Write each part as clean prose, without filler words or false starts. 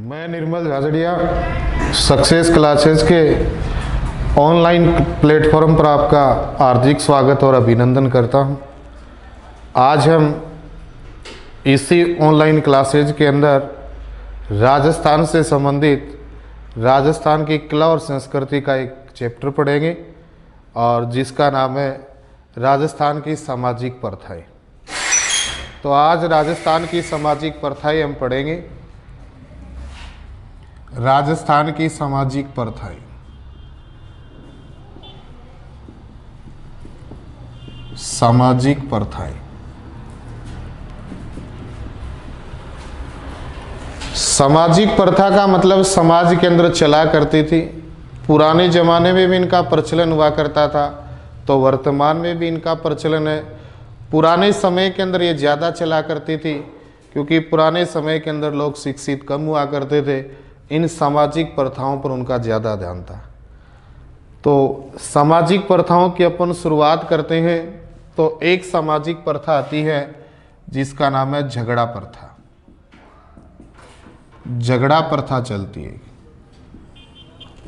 मैं निर्मल Jhajharia success classes के online platform पर आपका हार्दिक स्वागत और अभिनंदन करता हूं। आज हम इसी ऑनलाइन क्लासेज के अंदर राजस्थान से संबंधित राजस्थान की कला और संस्कृति का एक चैप्टर पढ़ेंगे और जिसका नाम है राजस्थान की सामाजिक प्रथाएं। तो आज राजस्थान की सामाजिक प्रथाएं हम पढ़ेंगे। राजस्थान की सामाजिक प्रथाएं। सामाजिक प्रथाएं। सामाजिक प्रथा का मतलब समाज के अंदर चला करती थी। पुराने जमाने में भी इनका प्रचलन हुआ करता था, तो वर्तमान में भी इनका प्रचलन है। पुराने समय के अंदर ये ज़्यादा चला करती थी क्योंकि पुराने समय के अंदर लोग शिक्षित कम हुआ करते थे। इन सामाजिक प्रथाओं पर उनका ज़्यादा ध्यान था। तो सामाजिक प्रथाओं की अपन शुरुआत करते हैं। तो एक सामाजिक प्रथा आती है जिसका नाम है झगड़ा प्रथा। झगड़ा प्रथा चलती है।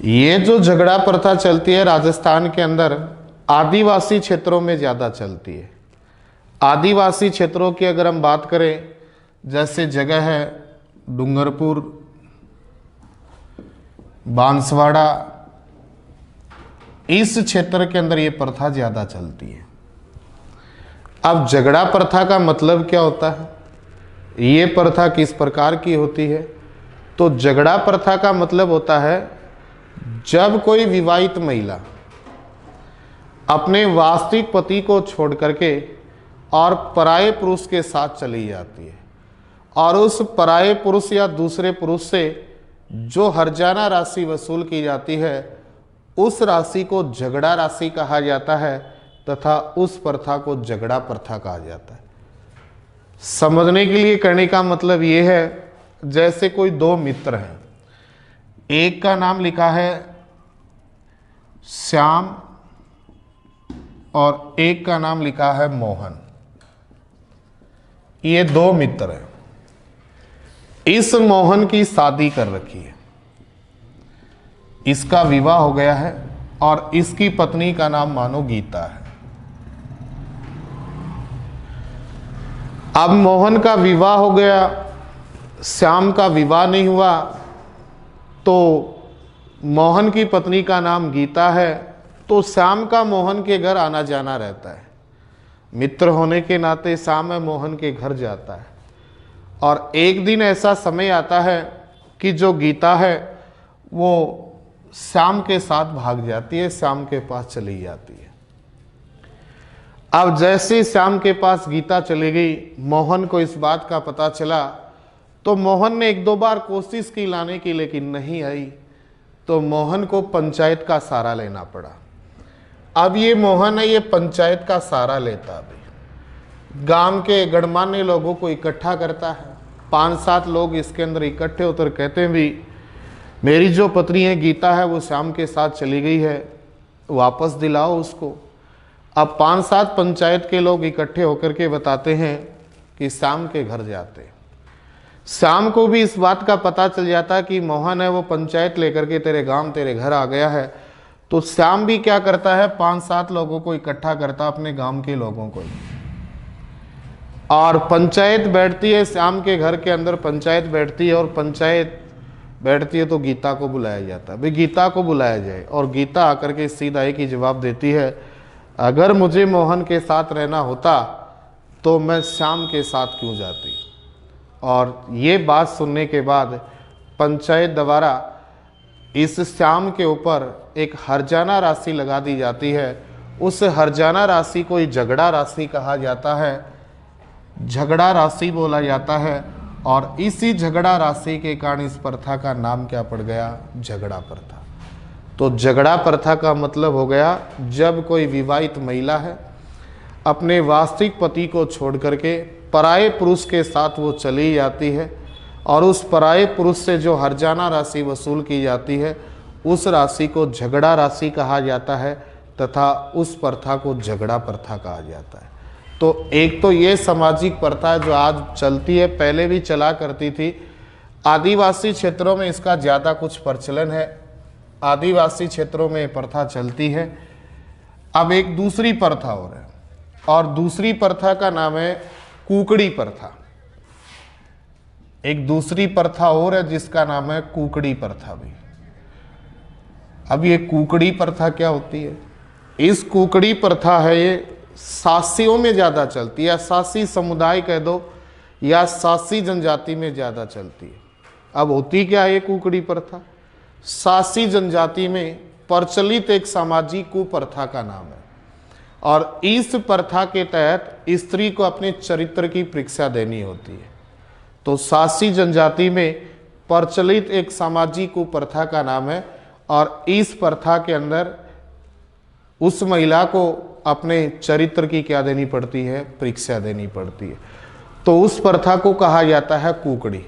ये जो झगड़ा प्रथा चलती है राजस्थान के अंदर आदिवासी क्षेत्रों में ज़्यादा चलती है। आदिवासी क्षेत्रों की अगर हम बात करें, जैसे जगह है डूंगरपुर, बांसवाड़ा, इस क्षेत्र के अंदर ये प्रथा ज़्यादा चलती है। अब झगड़ा प्रथा का मतलब क्या होता है, ये प्रथा किस प्रकार की होती है? तो झगड़ा प्रथा का मतलब होता है जब कोई विवाहित महिला अपने वास्तविक पति को छोड़ करके और पराये पुरुष के साथ चली जाती है और उस पराये पुरुष या दूसरे पुरुष से जो हर्जाना राशि वसूल की जाती है उस राशि को झगड़ा राशि कहा जाता है तथा उस प्रथा को झगड़ा प्रथा कहा जाता है। समझने के लिए करने का मतलब ये है, जैसे कोई दो मित्र हैं, एक का नाम लिखा है श्याम और एक का नाम लिखा है मोहन। ये दो मित्र हैं। इस मोहन की शादी कर रखी है, इसका विवाह हो गया है और इसकी पत्नी का नाम मानो गीता है। अब मोहन का विवाह हो गया, श्याम का विवाह नहीं हुआ, तो मोहन की पत्नी का नाम गीता है। तो श्याम का मोहन के घर आना जाना रहता है। मित्र होने के नाते श्याम मोहन के घर जाता है और एक दिन ऐसा समय आता है कि जो गीता है वो श्याम के साथ भाग जाती है, श्याम के पास चली जाती है। अब जैसे श्याम के पास गीता चली गई, मोहन को इस बात का पता चला, तो मोहन ने एक दो बार कोशिश की लाने की, लेकिन नहीं आई। तो मोहन को पंचायत का सहारा लेना पड़ा। अब ये मोहन है, ये पंचायत का सहारा लेता भी, गांव के गणमान्य लोगों को इकट्ठा करता है। 5-7 लोग इसके अंदर इकट्ठे होकर कहते हैं भी मेरी जो पत्नी है गीता है वो श्याम के साथ चली गई है, वापस दिलाओ उसको। अब 5-7 पंचायत के लोग इकट्ठे होकर के बताते हैं कि श्याम के घर जाते हैं। श्याम को भी इस बात का पता चल जाता कि मोहन है वो पंचायत लेकर के तेरे गांव तेरे घर आ गया है। तो श्याम भी क्या करता है, 5-7 लोगों को इकट्ठा करता, अपने गांव के लोगों को, और पंचायत बैठती है। श्याम के घर के अंदर पंचायत बैठती है और पंचायत बैठती है तो गीता को बुलाया जाता है, भाई गीता को बुलाया जाए। और गीता आकर के सीधा एक ही जवाब देती है, अगर मुझे मोहन के साथ रहना होता तो मैं श्याम के साथ क्यों जाती। और ये बात सुनने के बाद पंचायत द्वारा इस श्याम के ऊपर एक हर्जाना राशि लगा दी जाती है। उस हर्जाना राशि को ही झगड़ा राशि कहा जाता है, झगड़ा राशि बोला जाता है। और इसी झगड़ा राशि के कारण इस प्रथा का नाम क्या पड़ गया, झगड़ा प्रथा। तो झगड़ा प्रथा का मतलब हो गया जब कोई विवाहित महिला है अपने वास्तविक पति को छोड़ करके पराये पुरुष के साथ वो चली जाती है और उस पराये पुरुष से जो हर्जाना राशि वसूल की जाती है उस राशि को झगड़ा राशि कहा जाता है तथा उस प्रथा को झगड़ा प्रथा कहा जाता है। तो एक तो ये सामाजिक प्रथा जो आज चलती है, पहले भी चला करती थी। आदिवासी क्षेत्रों में इसका ज़्यादा कुछ प्रचलन है, आदिवासी क्षेत्रों में प्रथा चलती है। अब एक दूसरी प्रथा और है, और दूसरी प्रथा का नाम है कुकड़ी प्रथा। एक दूसरी प्रथा और है जिसका नाम है कुकड़ी प्रथा भी। अब ये कुकड़ी प्रथा क्या होती है? इस कुकड़ी प्रथा है, ये सासियों में ज़्यादा चलती है, या सासी समुदाय कह दो, या सासी जनजाति में ज़्यादा चलती है। अब होती क्या है ये कुकड़ी प्रथा? सासी जनजाति में प्रचलित एक सामाजिक कुप्रथा का नाम है, और इस प्रथा के तहत स्त्री को अपने चरित्र की परीक्षा देनी होती है। तो सासी जनजाति में प्रचलित एक सामाजिक कुप्रथा का नाम है, और इस प्रथा के अंदर उस महिला को अपने चरित्र की क्या देनी पड़ती है? परीक्षा देनी पड़ती है। तो उस प्रथा को कहा जाता है कुकड़ी।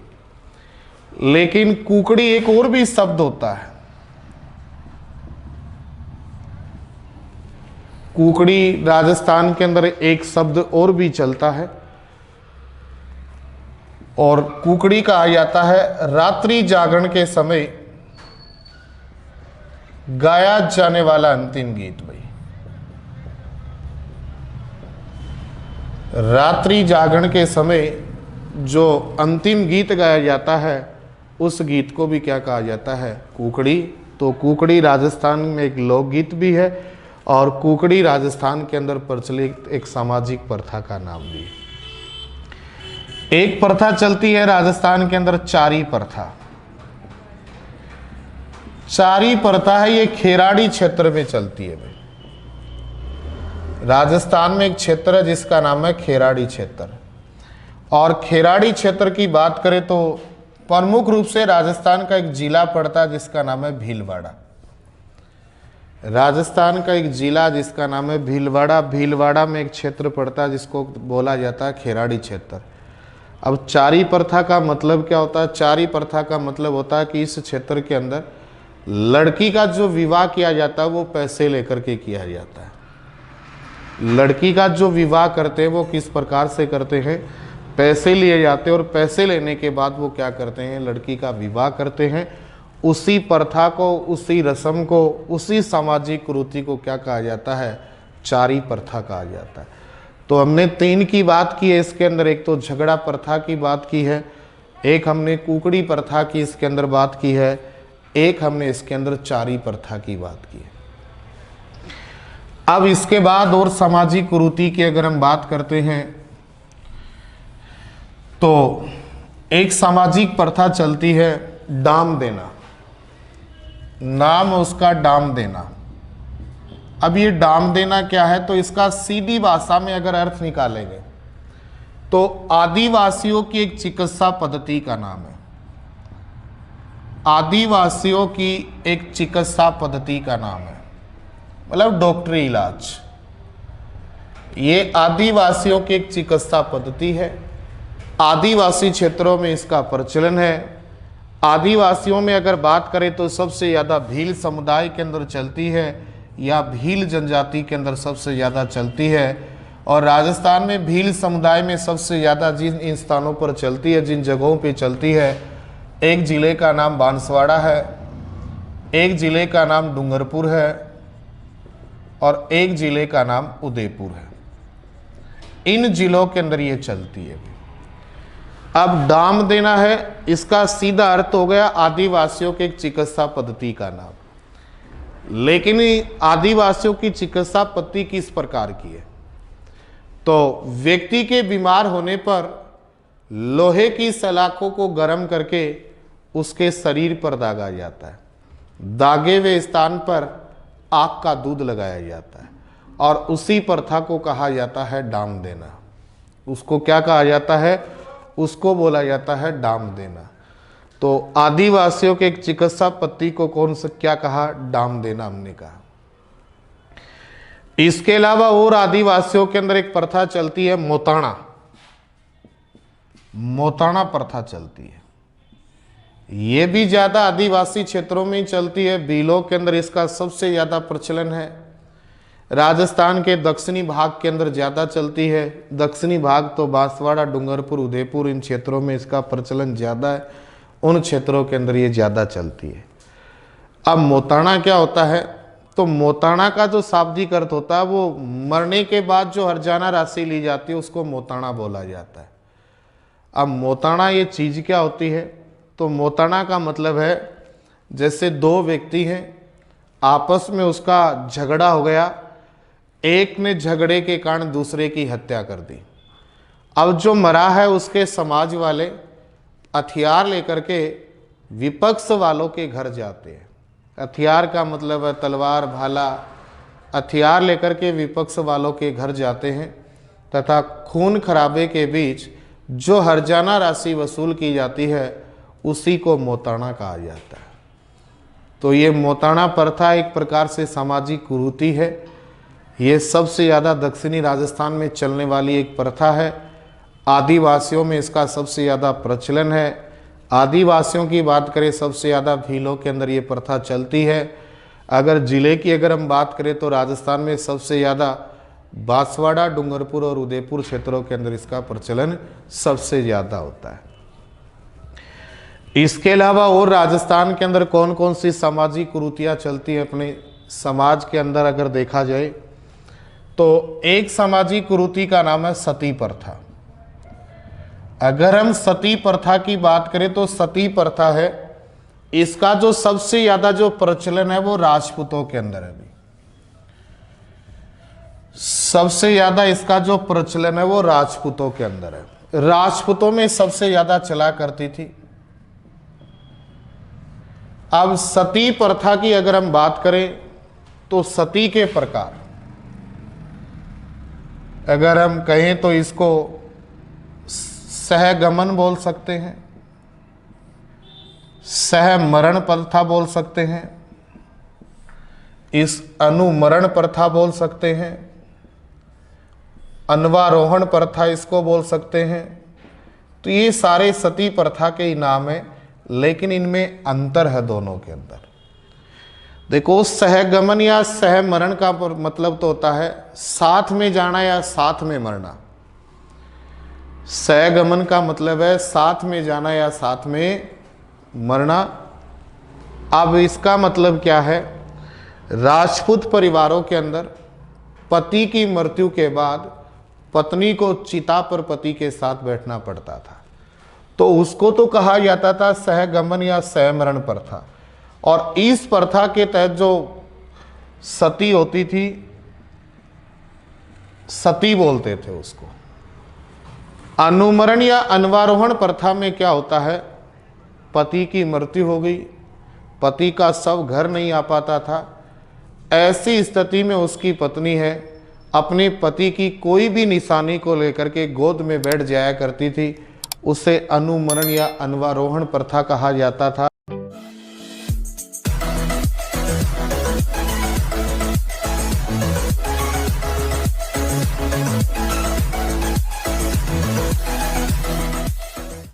लेकिन कुकड़ी एक और भी शब्द होता है। कुकड़ी राजस्थान के अंदर एक शब्द और भी चलता है, और कुकड़ी कहा जाता है रात्रि जागरण के समय गाया जाने वाला अंतिम गीत। भाई, रात्रि जागरण के समय जो अंतिम गीत गाया जाता है, उस गीत को भी क्या कहा जाता है? कुकड़ी। तो कुकड़ी राजस्थान में एक लोकगीत भी है, और कुकड़ी राजस्थान के अंदर प्रचलित एक सामाजिक प्रथा का नाम भी है। एक प्रथा चलती है राजस्थान के अंदर चारी प्रथा। चारी प्रथा है, ये खेराड़ी क्षेत्र में चलती है। भाई, राजस्थान में एक क्षेत्र है जिसका नाम है खेराड़ी क्षेत्र, और खेराड़ी क्षेत्र की बात करें तो प्रमुख रूप से राजस्थान का एक जिला पड़ता है जिसका नाम है भीलवाड़ा। राजस्थान का एक जिला जिसका नाम है भीलवाड़ा, भीलवाड़ा में एक क्षेत्र पड़ता है जिसको बोला जाता है खेराड़ी क्षेत्र। अब चारी प्रथा का मतलब क्या होता है? चारी प्रथा का मतलब होता है कि इस क्षेत्र के अंदर लड़की का जो विवाह किया जाता है वो पैसे लेकर के किया जाता है। लड़की का जो विवाह करते हैं वो किस प्रकार से करते हैं? पैसे लिए जाते हैं, और पैसे लेने के बाद वो क्या करते हैं? लड़की का विवाह करते हैं। उसी प्रथा को, उसी रस्म को, उसी सामाजिक कुरीति को क्या कहा जाता है? चारी प्रथा कहा जाता है। तो हमने 3 की बात की है इसके अंदर। एक तो झगड़ा प्रथा की बात की है, एक हमने कुकड़ी प्रथा की इसके अंदर बात की है, एक हमने इसके अंदर चारी प्रथा की बात की है। अब इसके बाद और सामाजिक कुरीति की अगर हम बात करते हैं तो एक सामाजिक प्रथा चलती है डाम देना। नाम उसका डाम देना। अब ये डाम देना क्या है? तो इसका सीधी भाषा में अगर अर्थ निकालेंगे तो आदिवासियों की एक चिकित्सा पद्धति का नाम है। आदिवासियों की एक चिकित्सा पद्धति का नाम है, मतलब डॉक्टरी इलाज। ये आदिवासियों की एक चिकित्सा पद्धति है। आदिवासी क्षेत्रों में इसका प्रचलन है। आदिवासियों में अगर बात करें तो सबसे ज़्यादा भील समुदाय के अंदर चलती है, या भील जनजाति के अंदर सबसे ज़्यादा चलती है। और राजस्थान में भील समुदाय में सबसे ज़्यादा जिन इन स्थानों पर चलती है, जिन जगहों पे चलती है, एक ज़िले का नाम बांसवाड़ा है, एक ज़िले का नाम डूंगरपुर है, और एक ज़िले का नाम उदयपुर है। इन ज़िलों के अंदर ये चलती है। अब डाम देना है, इसका सीधा अर्थ हो गया आदिवासियों के एक चिकित्सा पद्धति का नाम। लेकिन आदिवासियों की चिकित्सा पद्धति किस प्रकार की है? तो व्यक्ति के बीमार होने पर लोहे की सलाखों को गर्म करके उसके शरीर पर दागा जाता है। दागे हुए स्थान पर आग का दूध लगाया जाता है, और उसी प्रथा को कहा जाता है डाम देना। उसको क्या कहा जाता है? उसको बोला जाता है डाम देना। तो आदिवासियों के एक चिकित्सा पद्धति को कौन सा क्या कहा? डाम देना हमने कहा। इसके अलावा और आदिवासियों के अंदर एक प्रथा चलती है मोताणा। मोताणा प्रथा चलती है। ये भी ज्यादा आदिवासी क्षेत्रों में ही चलती है। बीलों के अंदर इसका सबसे ज्यादा प्रचलन है। राजस्थान के दक्षिणी भाग के अंदर ज़्यादा चलती है। दक्षिणी भाग तो बांसवाड़ा, डूंगरपुर, उदयपुर इन क्षेत्रों में इसका प्रचलन ज़्यादा है। उन क्षेत्रों के अंदर ये ज़्यादा चलती है। अब मोताणा क्या होता है, तो मोताणा का जो शाब्दिक अर्थ होता है वो मरने के बाद जो हर्जाना राशि ली जाती है उसको मोताणा बोला जाता है। अब मोताणा ये चीज़ क्या होती है, तो मोताणा का मतलब है जैसे दो व्यक्ति हैं, आपस में उसका झगड़ा हो गया, एक ने झगड़े के कारण दूसरे की हत्या कर दी। अब जो मरा है उसके समाज वाले हथियार लेकर के विपक्ष वालों के घर जाते हैं। हथियार का मतलब है तलवार, भाला, हथियार लेकर के विपक्ष वालों के घर जाते हैं तथा खून खराबे के बीच जो हर्जाना राशि वसूल की जाती है उसी को मोताणा कहा जाता है। तो ये मोताणा प्रथा एक प्रकार से सामाजिक कुरीति है। ये सबसे ज़्यादा दक्षिणी राजस्थान में चलने वाली एक प्रथा है। आदिवासियों में इसका सबसे ज़्यादा प्रचलन है। आदिवासियों की बात करें सबसे ज़्यादा भीलों के अंदर ये प्रथा चलती है। अगर ज़िले की अगर हम बात करें तो राजस्थान में सबसे ज़्यादा बांसवाड़ा, डूंगरपुर और उदयपुर क्षेत्रों के अंदर इसका प्रचलन सबसे ज़्यादा होता है। इसके अलावा और राजस्थान के अंदर कौन कौन सी सामाजिक कुरीतियाँ चलती हैं अपने समाज के अंदर अगर देखा जाए तो एक सामाजिक कुरीति का नाम है सती प्रथा। अगर हम सती प्रथा की बात करें तो सती प्रथा है, इसका जो सबसे ज़्यादा जो प्रचलन है वो राजपूतों के अंदर है। सबसे ज़्यादा इसका जो प्रचलन है वो राजपूतों के अंदर है। राजपूतों में सबसे ज़्यादा चला करती थी। अब सती प्रथा की अगर हम बात करें तो सती के प्रकार अगर हम कहें तो इसको सहगमन बोल सकते हैं, सहमरण प्रथा बोल सकते हैं, इस अनुमरण प्रथा बोल सकते हैं, अन्वारोहण प्रथा इसको बोल सकते हैं। तो ये सारे सती प्रथा के ही नाम है, लेकिन इनमें अंतर है दोनों के अंदर। देखो, सहगमन या सहमरण का मतलब तो होता है साथ में जाना या साथ में मरना। सहगमन का मतलब है साथ में जाना या साथ में मरना। अब इसका मतलब क्या है, राजपूत परिवारों के अंदर पति की मृत्यु के बाद पत्नी को चिता पर पति के साथ बैठना पड़ता था, तो उसको तो कहा जाता था सहगमन या सहमरण प्रथा। और इस प्रथा के तहत जो सती होती थी, सती बोलते थे उसको। अनुमरण या अन्वारोहण प्रथा में क्या होता है, पति की मृत्यु हो गई, पति का शव घर नहीं आ पाता था, ऐसी स्थिति में उसकी पत्नी है अपने पति की कोई भी निशानी को लेकर के गोद में बैठ जाया करती थी। उसे अनुमरण या अन्वारोहण प्रथा कहा जाता था।